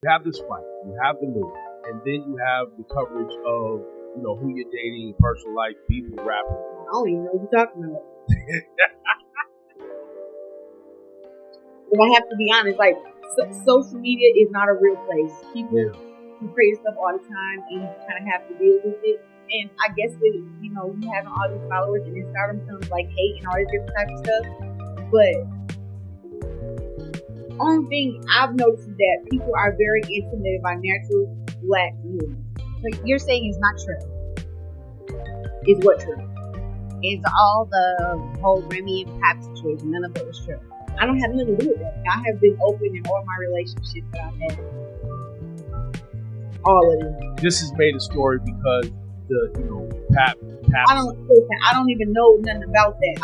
You have this fight, you have the news, and then you have the coverage of, you know, who you're dating, personal life, people, rapping. I don't even know what you're talking about. If I have to be honest, like, social media is not a real place. People who create stuff all the time, and you kind of have to deal with it. And I guess with, you know, you having all these followers and it starting to like hate and all this different type of stuff. But only thing I've noticed is that people are very intimidated by natural black humans. But you're saying it's not true. Is what true? It's all the whole Remy and Pap situation. None of it was true. I don't have nothing to do with that. I have been open in all my relationships that I've had. All of them. This is made a story because Pap. I don't even know nothing about that.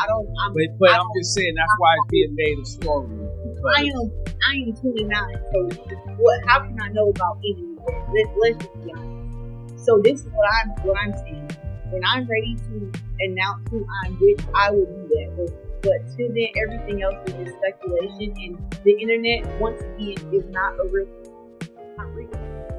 But I'm just saying that's why it's being made a story. I am 29, so how can I know about any of that? Let's just be honest. So this is what I'm saying. When I'm ready to announce who I'm with, I will do that. But till then, everything else is just speculation, and the internet, once again, is not a real. Not real.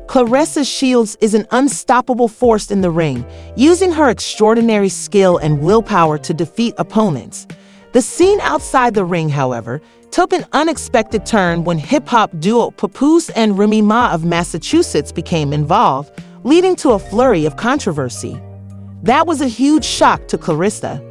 Claressa Shields is an unstoppable force in the ring, using her extraordinary skill and willpower to defeat opponents. The scene outside the ring, however, took an unexpected turn when hip-hop duo Papoose and Remy Ma of Massachusetts became involved, leading to a flurry of controversy. That was a huge shock to Claressa.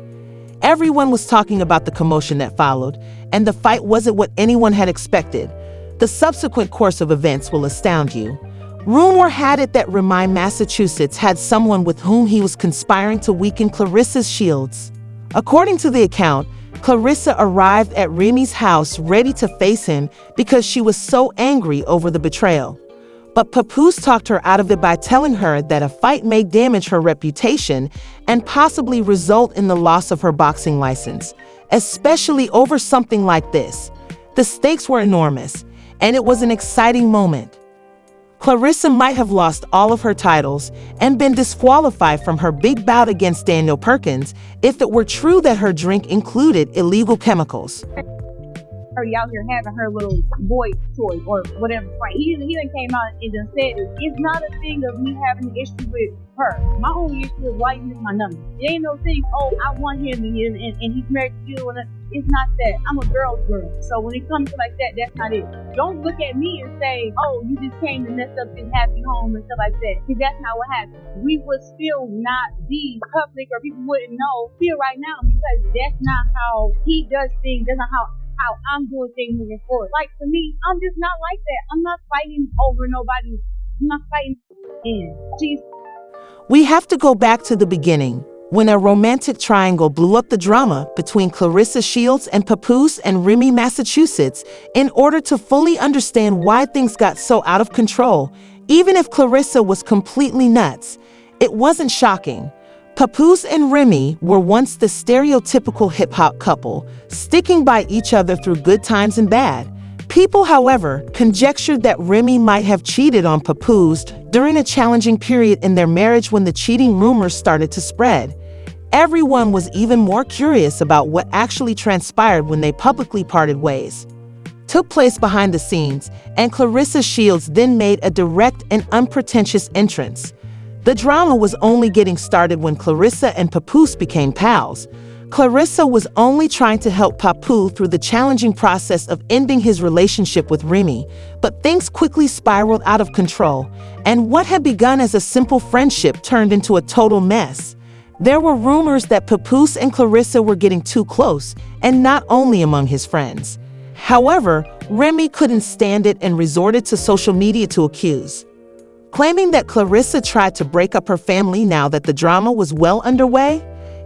Everyone was talking about the commotion that followed, and the fight wasn't what anyone had expected. The subsequent course of events will astound you. Rumor had it that Remy, Massachusetts, had someone with whom he was conspiring to weaken Claressa Shields. According to the account, Claressa arrived at Remy's house ready to face him because she was so angry over the betrayal. But Papoose talked her out of it by telling her that a fight may damage her reputation and possibly result in the loss of her boxing license, especially over something like this. The stakes were enormous, and it was an exciting moment. Claressa might have lost all of her titles and been disqualified from her big bout against Daniel Perkins if it were true that her drink included illegal chemicals. Already out here having her little boy toy or whatever. Right? He done came out and done said it. It's not a thing of me having an issue with her. My only issue is why you miss my number. It ain't no thing, oh, I want him and he's married to you. And it's not that. I'm a girl's girl. So when it comes to like that, that's not it. Don't look at me and say, oh, you just came to mess up this happy home and stuff like that. Because that's not what happened. We would still not be public, or people wouldn't know still right now, because that's not how he does things. That's not how I'm doing things moving forward. Like, for me, I'm just not like that. I'm not fighting over nobody. I'm not fighting. Jeez. We have to go back to the beginning, when a romantic triangle blew up the drama between Claressa Shields and Papoose and Remy, Massachusetts, in order to fully understand why things got so out of control. Even if Claressa was completely nuts, it wasn't shocking. Papoose and Remy were once the stereotypical hip-hop couple, sticking by each other through good times and bad. People, however, conjectured that Remy might have cheated on Papoose during a challenging period in their marriage when the cheating rumors started to spread. Everyone was even more curious about what actually transpired when they publicly parted ways. Took place behind the scenes, and Claressa Shields then made a direct and unpretentious entrance. The drama was only getting started when Claressa and Papoose became pals. Claressa was only trying to help Papoose through the challenging process of ending his relationship with Remy, but things quickly spiraled out of control, and what had begun as a simple friendship turned into a total mess. There were rumors that Papoose and Claressa were getting too close, and not only among his friends. However, Remy couldn't stand it and resorted to social media to accuse, claiming that Claressa tried to break up her family now that the drama was well underway.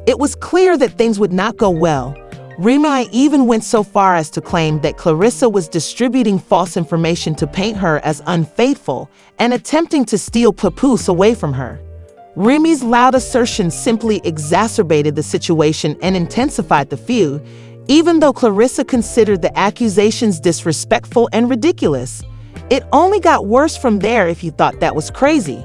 It was clear that things would not go well. Remy even went so far as to claim that Claressa was distributing false information to paint her as unfaithful and attempting to steal Papoose away from her. Remy's loud assertions simply exacerbated the situation and intensified the feud, even though Claressa considered the accusations disrespectful and ridiculous. It only got worse from there if you thought that was crazy.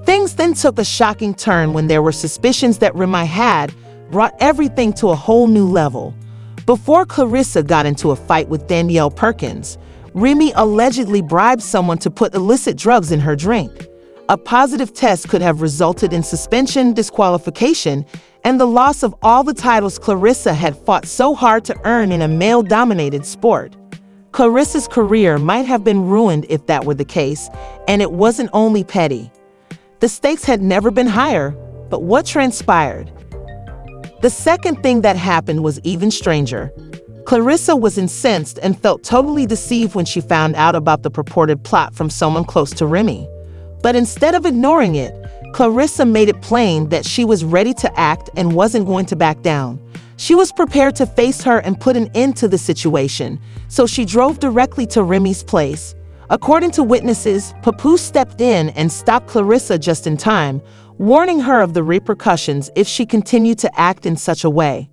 Things then took a shocking turn when there were suspicions that Remy had brought everything to a whole new level. Before Claressa got into a fight with Daniel Perkins, Remy allegedly bribed someone to put illicit drugs in her drink. A positive test could have resulted in suspension, disqualification, and the loss of all the titles Claressa had fought so hard to earn in a male-dominated sport. Claressa's career might have been ruined if that were the case, and it wasn't only petty. The stakes had never been higher, but what transpired? The second thing that happened was even stranger. Claressa was incensed and felt totally deceived when she found out about the purported plot from someone close to Remy. But instead of ignoring it, Claressa made it plain that she was ready to act and wasn't going to back down. She was prepared to face her and put an end to the situation, so she drove directly to Remy's place. According to witnesses, Papoose stepped in and stopped Claressa just in time, warning her of the repercussions if she continued to act in such a way.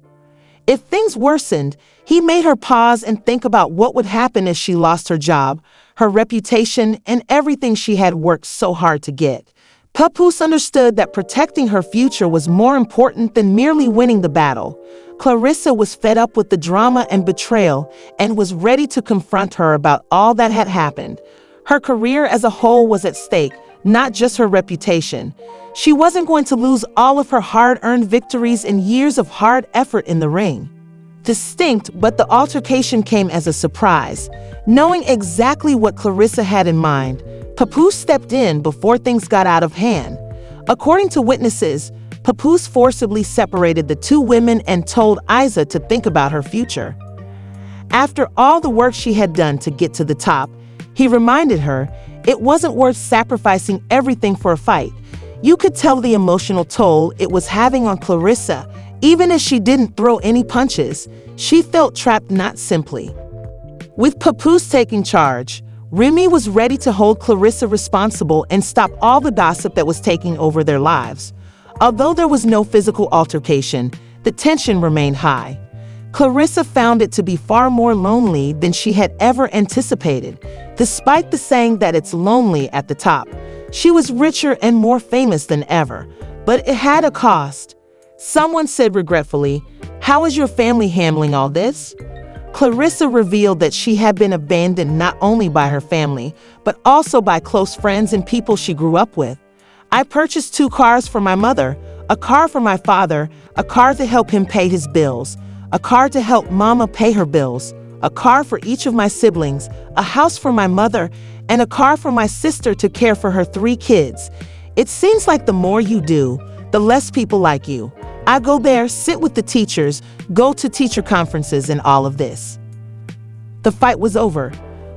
If things worsened, he made her pause and think about what would happen if she lost her job, her reputation, and everything she had worked so hard to get. Papoose understood that protecting her future was more important than merely winning the battle. Claressa was fed up with the drama and betrayal and was ready to confront her about all that had happened. Her career as a whole was at stake, not just her reputation. She wasn't going to lose all of her hard-earned victories and years of hard effort in the ring. Distinct, but the altercation came as a surprise. Knowing exactly what Claressa had in mind, Papoose stepped in before things got out of hand. According to witnesses, Papoose forcibly separated the two women and told Isa to think about her future. After all the work she had done to get to the top, he reminded her it wasn't worth sacrificing everything for a fight. You could tell the emotional toll it was having on Claressa. Even as she didn't throw any punches, she felt trapped not simply. With Papoose taking charge, Remy was ready to hold Claressa responsible and stop all the gossip that was taking over their lives. Although there was no physical altercation, the tension remained high. Claressa found it to be far more lonely than she had ever anticipated. Despite the saying that it's lonely at the top, she was richer and more famous than ever, but it had a cost. Someone said regretfully, "How is your family handling all this?" Claressa revealed that she had been abandoned not only by her family, but also by close friends and people she grew up with. "I purchased 2 cars for my mother, a car for my father, a car to help him pay his bills, a car to help Mama pay her bills, a car for each of my siblings, a house for my mother, and a car for my sister to care for her 3 kids. It seems like the more you do, the less people like you. I go there, sit with the teachers, go to teacher conferences and all of this." The fight was over.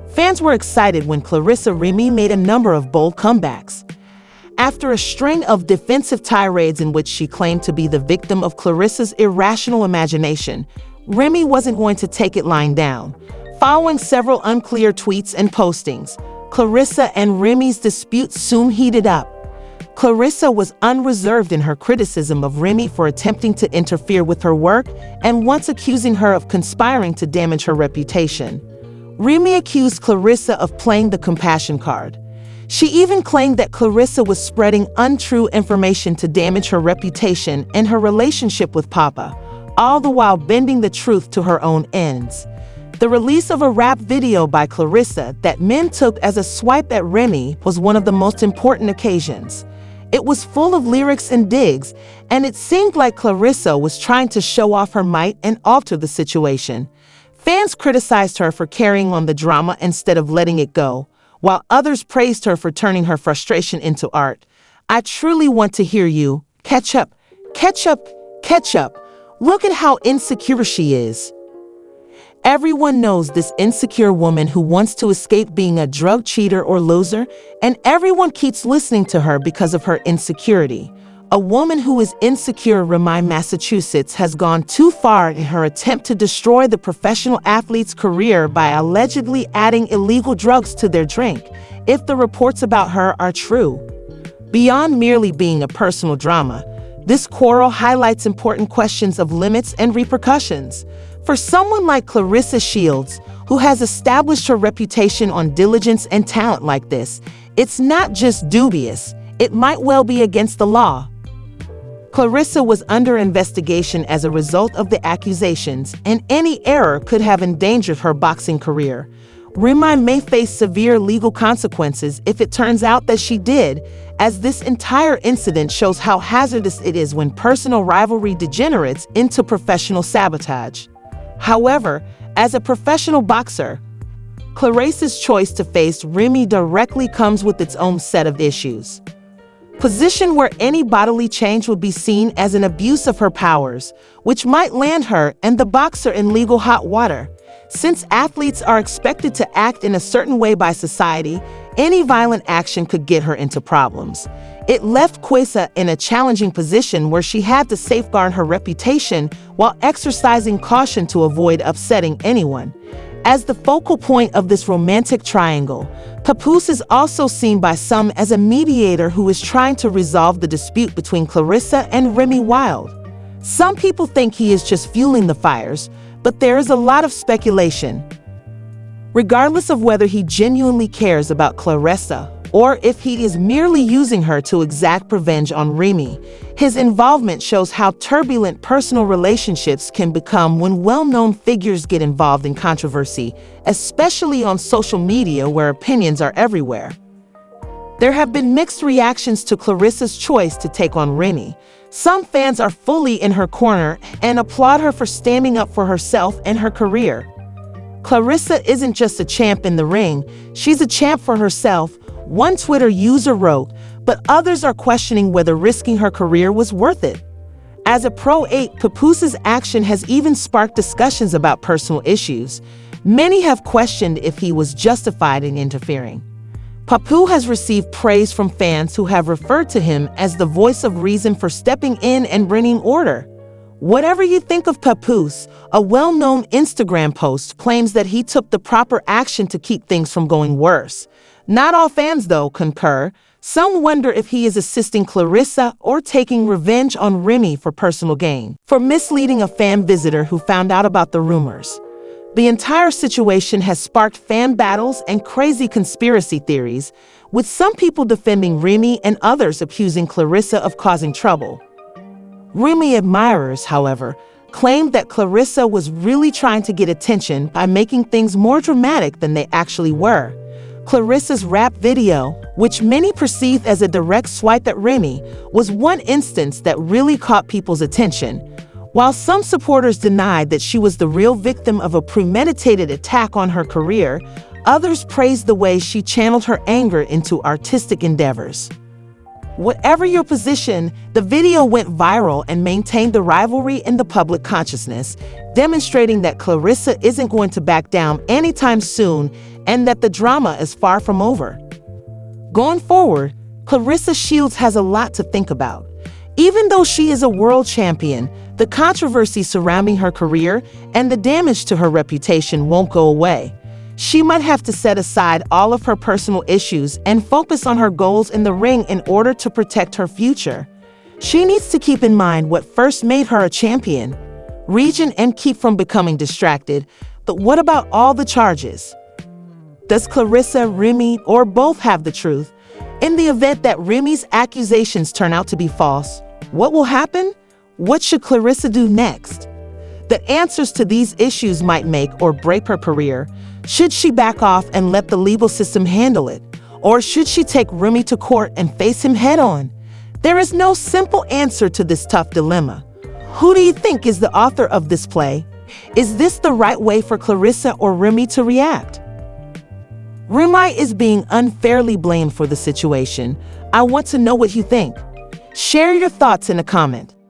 Fans were excited when Claressa Remy made a number of bold comebacks. After a string of defensive tirades in which she claimed to be the victim of Claressa's irrational imagination, Remy wasn't going to take it lying down. Following several unclear tweets and postings, Claressa and Remy's dispute soon heated up. Claressa was unreserved in her criticism of Remy for attempting to interfere with her work and once accusing her of conspiring to damage her reputation. Remy accused Claressa of playing the compassion card. She even claimed that Claressa was spreading untrue information to damage her reputation and her relationship with Papa, all the while bending the truth to her own ends. The release of a rap video by Claressa that men took as a swipe at Remy was one of the most important occasions. It was full of lyrics and digs, and it seemed like Claressa was trying to show off her might and alter the situation. Fans criticized her for carrying on the drama instead of letting it go, while others praised her for turning her frustration into art. "I truly want to hear you. Catch up, catch up, catch up. Look at how insecure she is." Everyone knows this insecure woman who wants to escape being a drug cheater or loser, and everyone keeps listening to her because of her insecurity. A woman who is insecure, Remy, Massachusetts, has gone too far in her attempt to destroy the professional athlete's career by allegedly adding illegal drugs to their drink, if the reports about her are true. Beyond merely being a personal drama, this quarrel highlights important questions of limits and repercussions. For someone like Claressa Shields, who has established her reputation on diligence and talent like this, it's not just dubious, it might well be against the law. Claressa was under investigation as a result of the accusations, and any error could have endangered her boxing career. Remy may face severe legal consequences if it turns out that she did, as this entire incident shows how hazardous it is when personal rivalry degenerates into professional sabotage. However, as a professional boxer, Claressa's choice to face Remy directly comes with its own set of issues. Position where any bodily change would be seen as an abuse of her powers, which might land her and the boxer in legal hot water. Since athletes are expected to act in a certain way by society, any violent action could get her into problems. It left Claressa in a challenging position where she had to safeguard her reputation while exercising caution to avoid upsetting anyone. As the focal point of this romantic triangle, Papoose is also seen by some as a mediator who is trying to resolve the dispute between Claressa and Remy Wild. Some people think he is just fueling the fires, but there is a lot of speculation. Regardless of whether he genuinely cares about Claressa or if he is merely using her to exact revenge on Remy, his involvement shows how turbulent personal relationships can become when well-known figures get involved in controversy, especially on social media where opinions are everywhere. There have been mixed reactions to Claressa's choice to take on Remy. Some fans are fully in her corner and applaud her for standing up for herself and her career. Claressa isn't just a champ in the ring, she's a champ for herself, one Twitter user wrote, but others are questioning whether risking her career was worth it. As a Pro 8, Papoose's action has even sparked discussions about personal issues. Many have questioned if he was justified in interfering. Papoose has received praise from fans who have referred to him as the voice of reason for stepping in and bringing order. Whatever you think of Papoose, a well-known Instagram post claims that he took the proper action to keep things from going worse. Not all fans, though, concur. Some wonder if he is assisting Claressa or taking revenge on Remy for personal gain, for misleading a fan visitor who found out about the rumors. The entire situation has sparked fan battles and crazy conspiracy theories, with some people defending Remy and others accusing Claressa of causing trouble. Remy admirers, however, claimed that Claressa was really trying to get attention by making things more dramatic than they actually were. Claressa's rap video, which many perceived as a direct swipe at Remy, was one instance that really caught people's attention. While some supporters denied that she was the real victim of a premeditated attack on her career, others praised the way she channeled her anger into artistic endeavors. Whatever your position, the video went viral and maintained the rivalry in the public consciousness, demonstrating that Claressa isn't going to back down anytime soon and that the drama is far from over. Going forward, Claressa Shields has a lot to think about. Even though she is a world champion, the controversy surrounding her career and the damage to her reputation won't go away. She might have to set aside all of her personal issues and focus on her goals in the ring in order to protect her future. She needs to keep in mind what first made her a champion, region, and keep from becoming distracted. But what about all the charges? Does Claressa, Remy, or both have the truth? In the event that Remy's accusations turn out to be false, what will happen? What should Claressa do next? The answers to these issues might make or break her career. Should she back off and let the legal system handle it? Or should she take Remy to court and face him head-on? There is no simple answer to this tough dilemma. Who do you think is the author of this play? Is this the right way for Claressa or Remy to react? Remy is being unfairly blamed for the situation. I want to know what you think. Share your thoughts in a comment.